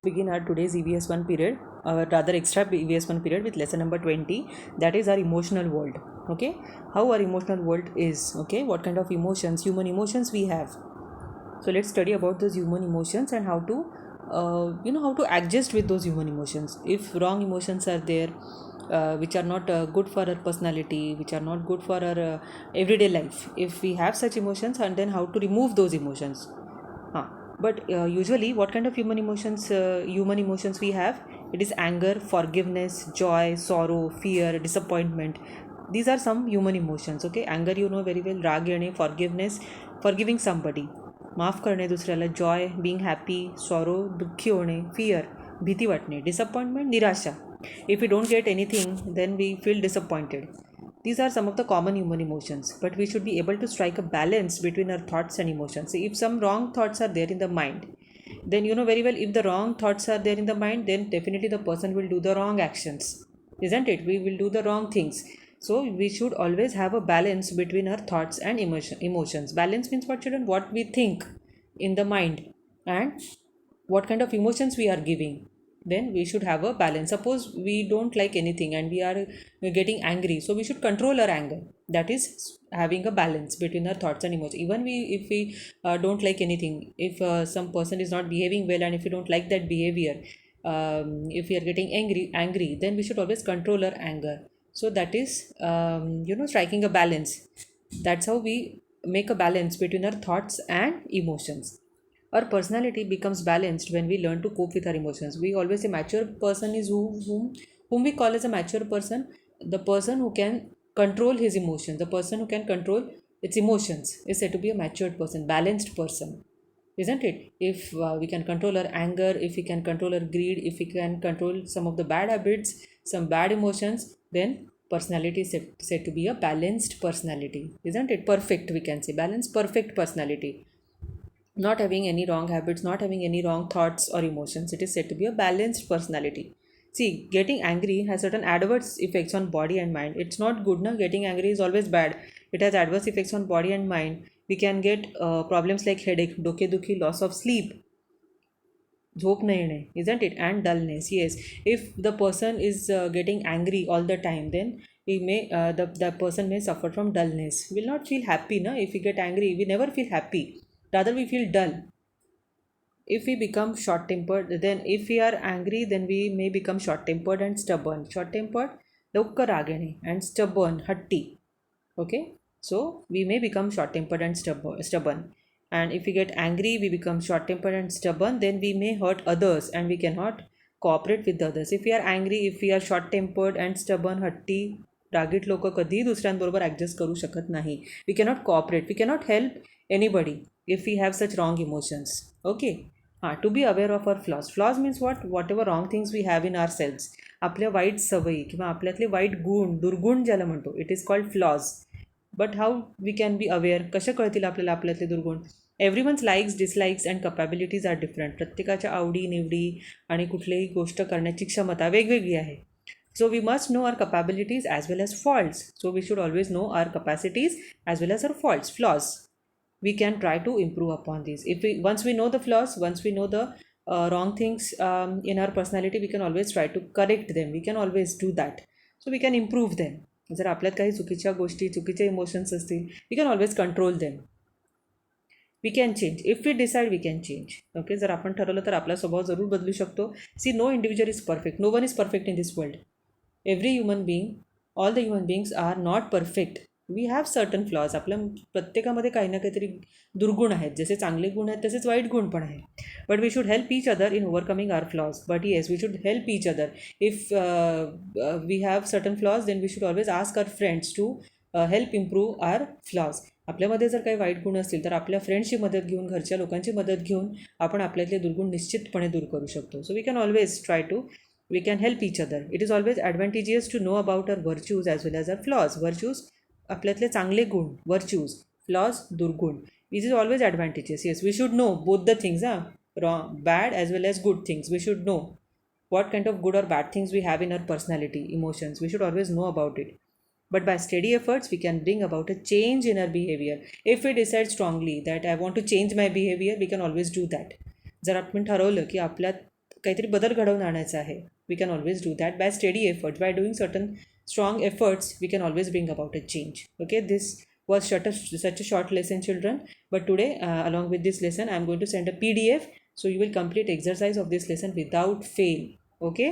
Begin our today's EVS1 period, rather extra EVS1 period with lesson number 20, that is our emotional world. Okay, how our emotional world is, okay, what kind of emotions, human emotions we have. So let's study about those human emotions and how to how to adjust with those human emotions. If wrong emotions are there, which are not good for our personality, which are not good for our everyday life, if we have such emotions, and then how to remove those emotions. But usually, what kind of human emotions we have? It is anger, forgiveness, joy, sorrow, fear, disappointment. These are some human emotions. Okay, anger you know very well. राग येणे, forgiveness, forgiving somebody, माफ करणे दुसऱ्याला, joy, being happy, sorrow, दुःखी होणे, fear, भीती वाटणे, disappointment, निराशा. If we don't get anything, then we feel disappointed. These are some of the common human emotions, but we should be able to strike a balance between our thoughts and emotions. See, if some wrong thoughts are there in the mind, then you know very well, if the wrong thoughts are there in the mind, then definitely the person will do the wrong actions, isn't it? We will do the wrong things. So we should always have a balance between our thoughts and emotions. Balance means what, children? What we think in the mind and what kind of emotions we are giving. Then we should have a balance. Suppose we don't like anything and we are getting angry, so we should control our anger. That is having a balance between our thoughts and emotions. Even we, if we don't like anything, if some person is not behaving well and if we don't like that behavior, if we are getting angry, then we should always control our anger. So that is striking a balance. That's how we make a balance between our thoughts and emotions. Our personality becomes balanced when we learn to cope with our emotions. We always say mature person is whom we call as a mature person, the person who can control his emotions, the person who can control its emotions is said to be a matured person, balanced person, isn't it? If we can control our anger, if we can control our greed, if we can control some of the bad habits, some bad emotions, then personality is said to be a balanced personality, isn't it? Perfect, we can say balanced, perfect personality, not having any wrong habits, not having any wrong thoughts or emotions. It is said to be a balanced personality. See, getting angry has certain adverse effects on body and mind. It's not good, na? Getting angry is always bad. It has adverse effects on body and mind. We can get problems like headache, डोकेदुखी, loss of sleep, झोप न येणे, isn't it? And dullness. Yes, if the person is getting angry all the time, then the person may suffer from dullness. Will not feel happy, na? If we get angry, we never feel happy. Rather, we feel dull. If we become short tempered, then if we are angry, then we may become short tempered and stubborn. Short tempered, लवकर राग येणे, and stubborn, hatti. Okay, so we may become short tempered and stubborn. And if we get angry, we become short tempered and stubborn, then we may hurt others and we cannot cooperate with others. If we are angry, if we are short tempered and stubborn, hatti, रागीट लोक कधीही दुसऱ्यांबरोबर adjust करू शकत नाही. We cannot cooperate, we cannot help anybody if we have such wrong emotions. Okay, हां, to be aware of our flaws means whatever wrong things we have in our selves. आपल्या वाईट सवयी किंवा आपल्यातले वाईट गुण, दुर्गुण ज्याला म्हणतो, it is called flaws. But how we can be aware, कसे कळतील आपल्याला आपल्यातले दुर्गुण? Everyone's likes, dislikes and capabilities are different. प्रत्येकाच्या आवडी निवडी आणि कुठलीही गोष्ट करण्याची क्षमता वेगवेगळी आहे. So we must know our capabilities as well as faults. So we should always know our capacities as well as our flaws. We can try to improve upon these. If we once we know the flaws, once we know the wrong things in our personality, we can always try to correct them. We can always do that. So we can improve them. जर आपल्यात काही चुकीच्या गोष्टी, चुकीचे emotions असतील, we can always control them. We can change. If we decide we can change. Okay, जर आपण ठरवलं तर आपला स्वभाव जरूर बदलू शकतो. See, no individual is perfect. No one is perfect in this world. Every human being, all the human beings are not perfect. We have certain flaws. आपल्या प्रत्येकामध्ये काही ना काहीतरी दुर्गुण आहेत. जसे चांगले गुण आहेत तसेच वाईट गुण पण आहेत. But we should help each other in overcoming our flaws. But yes, we should help each other. If we have certain flaws, then we should always ask our friends to help improve our flaws. आपल्यामध्ये जर काही white गुण असतील तर आपल्या फ्रेंड्सची मदत घेऊन, घरच्या लोकांची मदत घेऊन आपण आपल्यातले दुर्गुण निश्चितपणे दूर करू शकतो. So we can always try to, we can help each other. It is always advantageous to know about our virtues as well as our flaws. Virtues, आपल्यातले चांगले गुण, virtues, flaws, दुर्गुण. This is always advantageous. Yes, we should know both the things, wrong, bad as well as good things. We should know what kind of good or bad things we have in our personality, emotions. We should always know about it. But by steady efforts, we can bring about a change in our behavior. If we decide strongly that I want to change my behavior, we can always do that. जर आपण ठरवलं की आपल्यात काहीतरी बदल घडवून आणायचा आहे. We can always do that by study efforts. By doing certain strong efforts, we can always bring about a change. Okay, this was such a short lesson, children, but today along with this lesson I am going to send a PDF, so you will complete exercise of this lesson without fail. Okay.